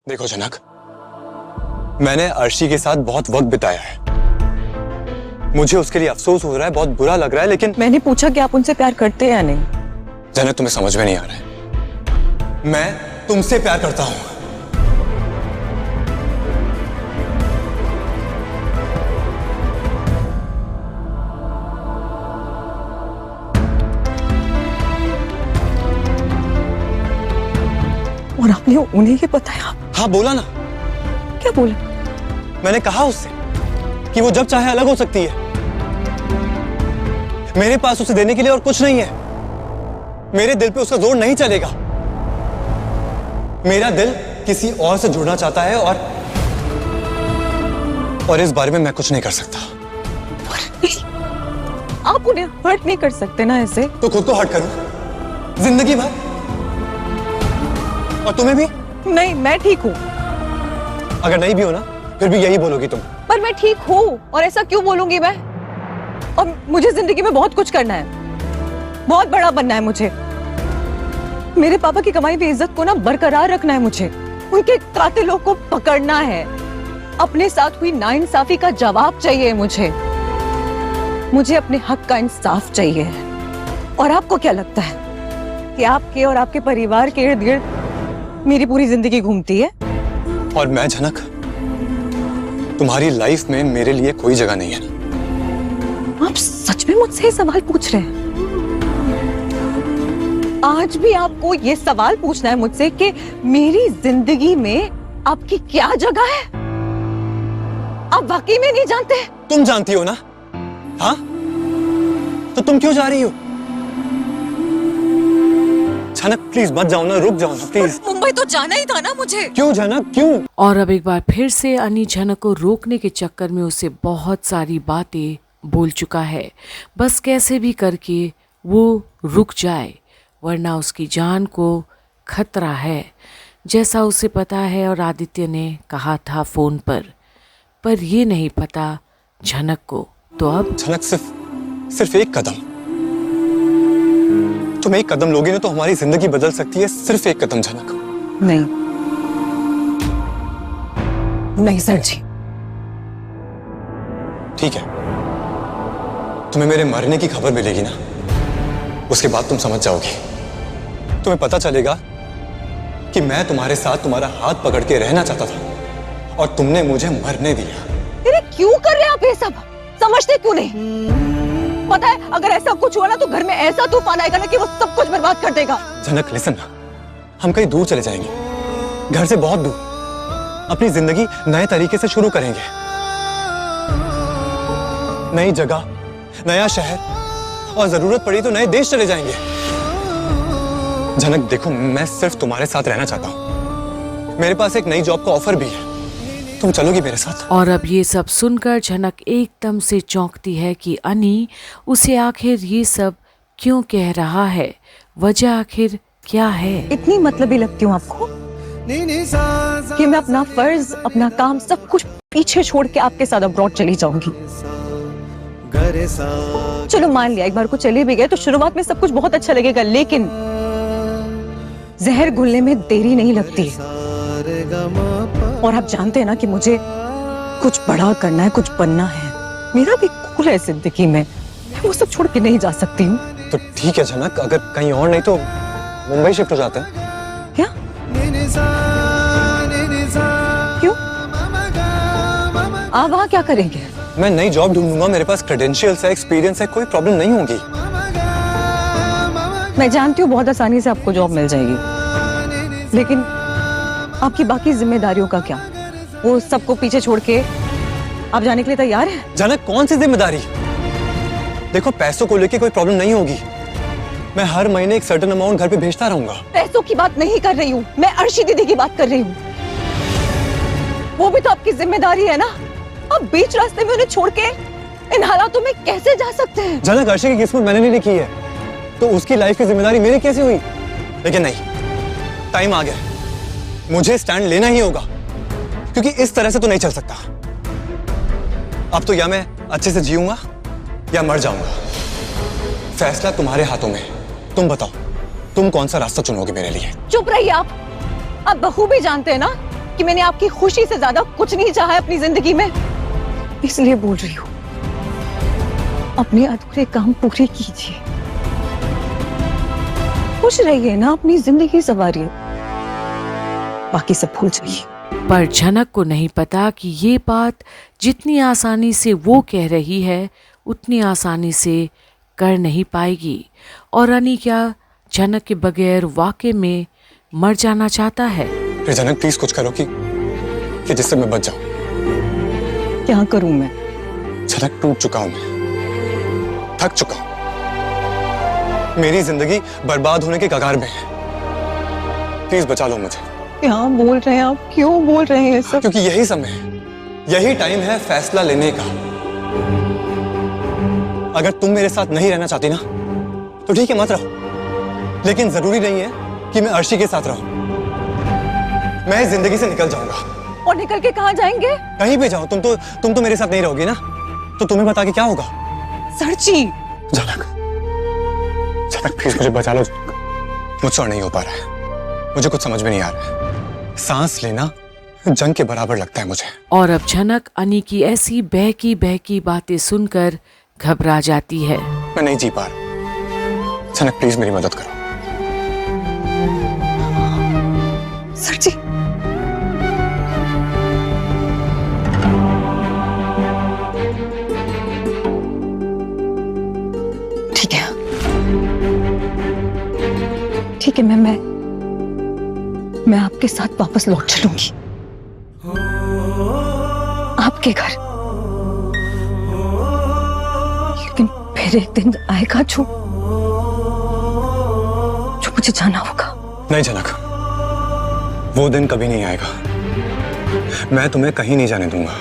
देखो जनक, मैंने अर्शी के साथ बहुत वक्त बिताया है। मुझे उसके लिए अफसोस हो रहा है, बहुत बुरा लग रहा है, लेकिन मैंने पूछा कि आप उनसे प्यार करते हैं या नहीं। जनक, तुम्हें समझ में नहीं आ रहा है। मैं तुमसे प्यार करता हूं। और आपने उन्हें ये बताया? हाँ, बोला ना। क्या बोला? मैंने कहा उससे कि वो जब चाहे अलग हो सकती है। मेरे पास उसे देने के लिए और कुछ नहीं है। मेरे दिल पे उसका जोर नहीं चलेगा। मेरा दिल किसी और से जुड़ना चाहता है और इस बारे में मैं कुछ नहीं कर सकता। आप उन्हें हर्ट नहीं कर सकते ना ऐसे। तो खुद को हर्ट करूं जिंदगी भर, और तुम्हें भी? नहीं, मैं ठीक हूँ। अगर नहीं भी हो ना, फिर भी यही बोलोगी तुम। पर मैं ठीक हूँ, और ऐसा क्यों बोलूंगी मैं? और मुझे जिंदगी में बहुत कुछ करना है, बहुत बड़ा बनना है मुझे। मेरे पापा की कमाई हुई इज्जत को ना बरकरार रखना है मुझे। उनके कातिलों को पकड़ना है। अपने साथ हुई नाइंसाफी का जवाब चाहिए मुझे। मुझे अपने हक का इंसाफ चाहिए। और आपको क्या लगता है कि आपके और आपके परिवार के इर्द गिर्द मेरी पूरी जिंदगी घूमती है? और मैं जनक, तुम्हारी लाइफ में मेरे लिए कोई जगह नहीं है ना? आप सच में मुझसे ये सवाल पूछ रहे हैं? आज भी आपको ये सवाल पूछना है मुझसे कि मेरी जिंदगी में आपकी क्या जगह है? आप वाकई में नहीं जानते? तुम जानती हो ना? हाँ, तो तुम क्यों जा रही हो? जनक प्लीज मत जाओ ना, रुक जाओ ना प्लीज। मुंबई तो जाना ही था ना मुझे। क्यों जनक, क्यों? और अब एक बार फिर से अनी झनक को रोकने के चक्कर में उसे बहुत सारी बातें बोल चुका है। बस कैसे भी करके वो रुक जाए, वरना उसकी जान को खतरा है, जैसा उसे पता है और आदित्य ने कहा था फोन पर ये नहीं पता झनक को। तो अब झनक, सिर्फ एक कदम। तुम एक कदम लोगे ना तो हमारी जिंदगी बदल सकती है। सिर्फ एक कदम झनक। नहीं, नहीं सर जी। ठीक है, तुम्हें मेरे मरने की खबर मिलेगी ना, उसके बाद तुम समझ जाओगी। तुम्हें पता चलेगा कि मैं तुम्हारे साथ तुम्हारा हाथ पकड़ के रहना चाहता था और तुमने मुझे मरने दिया। अरे क्यों कर रहे हैं आप ये सब? समझते क्यों नहीं? पता है अगर ऐसा कुछ हुआ ना तो घर में ऐसा तूफान आएगा ना कि वो सब कुछ बर्बाद कर देगा। जनक लिसन ना, हम कहीं दूर चले जाएंगे, घर से बहुत दूर। अपनी जिंदगी नए तरीके से शुरू करेंगे। नई जगह, नया शहर, और जरूरत पड़ी तो नए देश चले जाएंगे। जनक देखो, मैं सिर्फ तुम्हारे साथ रहना चाहता हूँ। मेरे पास एक नई जॉब का ऑफर भी है, तुम चलोगी मेरे साथ? और अब ये सब सुनकर झनक एकदम से चौंकती है कि अनी उसे आखिर ये सब क्यों कह रहा है, वजह आखिर क्या है। इतनी मतलबी लगती हूँ आपको कि मैं अपना फर्ज, अपना काम, सब कुछ पीछे छोड़ के आपके साथ अब्रॉड चली जाऊंगी। चलो मान लिया, एक बार को चले भी गए तो शुरुआत में सब कुछ बहुत अच्छा लगेगा, लेकिन जहर घुलने में देरी नहीं लगती। और आप जानते हैं ना कि मुझे कुछ बड़ा करना है, कुछ बनना है। मेरा भी गोल है जिंदगी में, मैं वो सब छोड़ के नहीं जा सकती हूँ। तो ठीक है जनक, अगर कहीं और नहीं तो मुंबई शिफ्ट हो जाते हैं। क्या? क्यों? आप वहाँ क्या करेंगे? मैं नई जॉब ढूंढूंगा, मेरे पास क्रेडेंशियल्स है, एक्सपीरियंस है, कोई प्रॉब्लम नहीं होगी। मैं जानती हूँ बहुत आसानी से आपको जॉब मिल जाएगी, लेकिन आपकी बाकी जिम्मेदारियों का क्या? वो सबको पीछे छोड़ के आप जाने के लिए तैयार हैं? जनक कौन सी जिम्मेदारी? देखो, पैसों को लेके कोई प्रॉब्लम नहीं होगी। मैं हर महीने एक सर्टेन अमाउंट घर पे भेजता रहूंगा। पैसों की बात नहीं कर रही हूँ मैं, अर्शी दीदी की बात कर रही हूँ। वो भी तो आपकी जिम्मेदारी है ना। आप बीच रास्ते में उन्हें छोड़ के इन हालातों में कैसे जा सकते हैं? जनक, अर्शी की किस्मत मैंने नहीं लिखी है, तो उसकी लाइफ की जिम्मेदारी मेरी कैसे हुई? लेकिन नहीं, टाइम आ गया, मुझे स्टैंड लेना ही होगा, क्योंकि इस तरह से तो नहीं चल सकता। अब तो या मैं अच्छे से जीऊंगा या मर जाऊंगा। फैसला तुम्हारे हाथों में। तुम बताओ, तुम कौन सा रास्ता चुनोगे मेरे लिए? चुप रहिए आप बखूबी जानते हैं ना कि मैंने आपकी खुशी से ज्यादा कुछ नहीं चाहा है अपनी जिंदगी में, इसलिए बोल रही हूँ अपने अधूरे काम पूरे कीजिए, खुश रहिए ना, अपनी जिंदगी संवारिए, बाकी सब भूल जाइए। पर झनक को नहीं पता कि ये बात जितनी आसानी से वो कह रही है उतनी आसानी से कर नहीं पाएगी। और अनी क्या झनक के बगैर वाकई में मर जाना चाहता है? फिर झनक प्लीज कुछ करो कि जिससे मैं बच जाऊं। क्या करूं मैं? झनक टूट चुका हूं मैं, थक चुका हूं, मेरी जिंदगी बर्बाद होने के कगार में है। प्लीज बचा लो मुझे। क्या बोल रहे हैं आप? क्यों बोल रहे हैं ये सब? क्योंकि यही समय है, यही टाइम है फैसला लेने का। अगर तुम मेरे साथ नहीं रहना चाहती ना तो ठीक है, मत रहो, लेकिन जरूरी नहीं है कि मैं अर्शी के साथ रहूं। मैं इस जिंदगी से निकल जाऊंगा। और निकल के कहां जाएंगे? कहीं भी जाओ, तुम तो मेरे साथ नहीं रहोगी ना, तो तुम्हें बता के क्या होगा? सर जी, झनक प्लीज मुझे बचा लो। मुझसे और नहीं हो पा रहा है, मुझे कुछ समझ में नहीं आ रहा है। सांस लेना जंग के बराबर लगता है मुझे। और अब झनक अनी की ऐसी बहकी बहकी बातें सुनकर घबरा जाती है। मैं नहीं जी पा रहा। झनक प्लीज मेरी मदद करो। सर जी, ठीक है, ठीक है, मैं आपके साथ वापस लौट चलूंगी आपके घर, लेकिन फिर एक दिन आएगा जो मुझे जाना होगा। नहीं झनक, वो दिन कभी नहीं आएगा। मैं तुम्हें कहीं नहीं जाने दूंगा।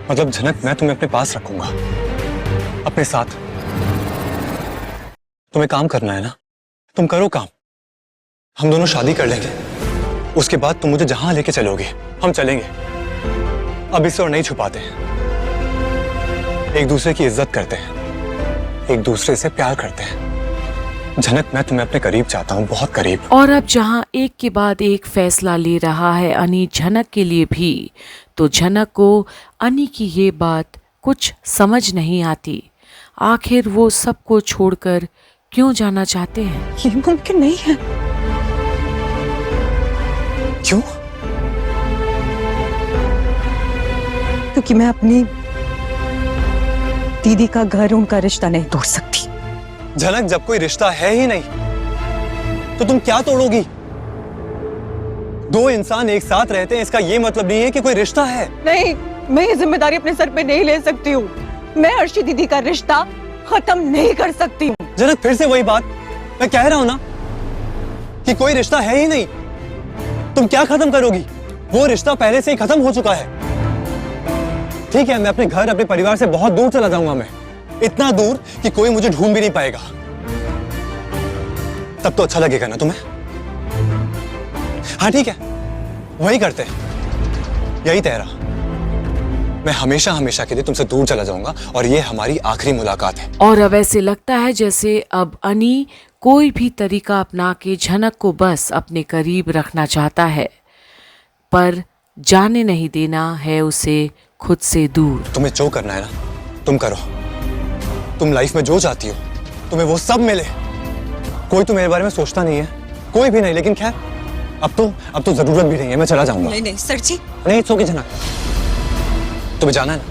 मतलब झनक, मैं तुम्हें अपने पास रखूंगा, अपने साथ। तुम्हें काम करना है ना, तुम करो काम। हम दोनों शादी कर लेंगे, उसके बाद तुम मुझे जहां लेके चलोगे हम चलेंगे। अब इसे और नहीं छुपाते हैं, एक दूसरे की इज्जत करते हैं, एक दूसरे से प्यार करते हैं। झनक, मैं तुम्हें अपने करीब चाहता हूँ, बहुत करीब। और अब जहां एक के बाद एक फैसला ले रहा है अनी झनक के लिए भी, तो झनक को अनी की ये बात कुछ समझ नहीं आती। आखिर वो सबको छोड़कर क्यों जाना चाहते हैं? ये मुमकिन नहीं है। क्यों? क्योंकि मैं अपनी दीदी का घर, उनका रिश्ता नहीं तोड़ सकती। झनक, जब कोई रिश्ता है ही नहीं तो तुम क्या तोड़ोगी? दो इंसान एक साथ रहते हैं, इसका ये मतलब नहीं है कि कोई रिश्ता है। नहीं, मैं ये जिम्मेदारी अपने सर पे नहीं ले सकती हूँ। मैं अर्शी दीदी का रिश्ता खत्म नहीं कर सकती हूँ। झनक, फिर से वही बात। मैं कह रहा हूं ना कि कोई रिश्ता है ही नहीं। तुम क्या खत्म करोगी? वो रिश्ता पहले से ही खत्म हो चुका है। ठीक है, मैं अपने घर, अपने परिवार से बहुत दूर चला जाऊंगा। मैं इतना दूर कि कोई मुझे ढूंढ भी नहीं पाएगा। तब तो अच्छा लगेगा ना तुम्हें? हाँ ठीक है, वही करते हैं, यही तय रहा। मैं हमेशा हमेशा के लिए तुमसे दूर चला जाऊंगा और ये हमारी आखिरी मुलाकात है। और अब ऐसे लगता है जैसे अब अनी कोई भी तरीका अपना के झनक को बस अपने करीब रखना चाहता है, पर जाने नहीं देना है उसे खुद से दूर। तुम्हें जो करना है ना तुम करो। तुम लाइफ में जो चाहती हो तुम्हें वो सब मिले। कोई तो मेरे बारे में सोचता नहीं है, कोई भी नहीं। लेकिन खैर, अब तो जरूरत भी नहीं है, मैं चला जाऊंगा। नहीं नहीं सर जी, नहीं, इट्स ओके झनक, तुम्हें जाना है ना,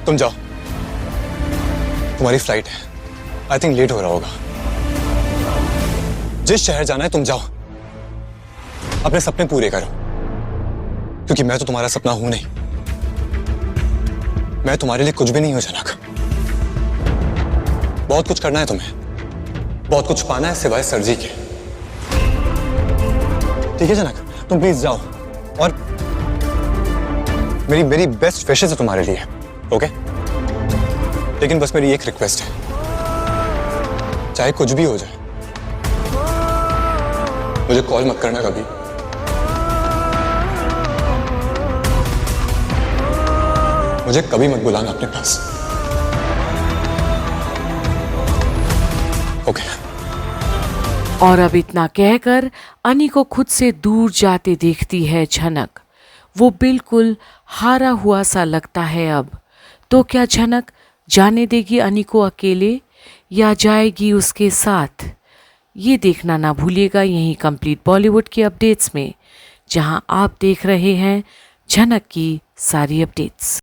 तुम जाओ। तुम्हारी फ्लाइट है, आई थिंक लेट हो रहा होगा। जिस शहर जाना है तुम जाओ, अपने सपने पूरे करो, क्योंकि मैं तो तुम्हारा सपना हूं नहीं। मैं तुम्हारे लिए कुछ भी नहीं हूं झनक। बहुत कुछ करना है तुम्हें, बहुत कुछ पाना है सिवाय सरजी के। ठीक है झनक, तुम प्लीज जाओ। और मेरी बेस्ट विशेस है तुम्हारे लिए, ओके? लेकिन बस मेरी एक रिक्वेस्ट है, चाहे कुछ भी हो जाए मुझे कॉल मत करना कभी। मुझे कभी मत बुलाना अपने पास, ओके? और अब इतना कहकर अनी को खुद से दूर जाते देखती है झनक। वो बिल्कुल हारा हुआ सा लगता है अब। तो क्या झनक जाने देगी अनी को अकेले या जाएगी उसके साथ? ये देखना ना भूलिएगा यहीं कंप्लीट बॉलीवुड की अपडेट्स में, जहां आप देख रहे हैं झनक की सारी अपडेट्स।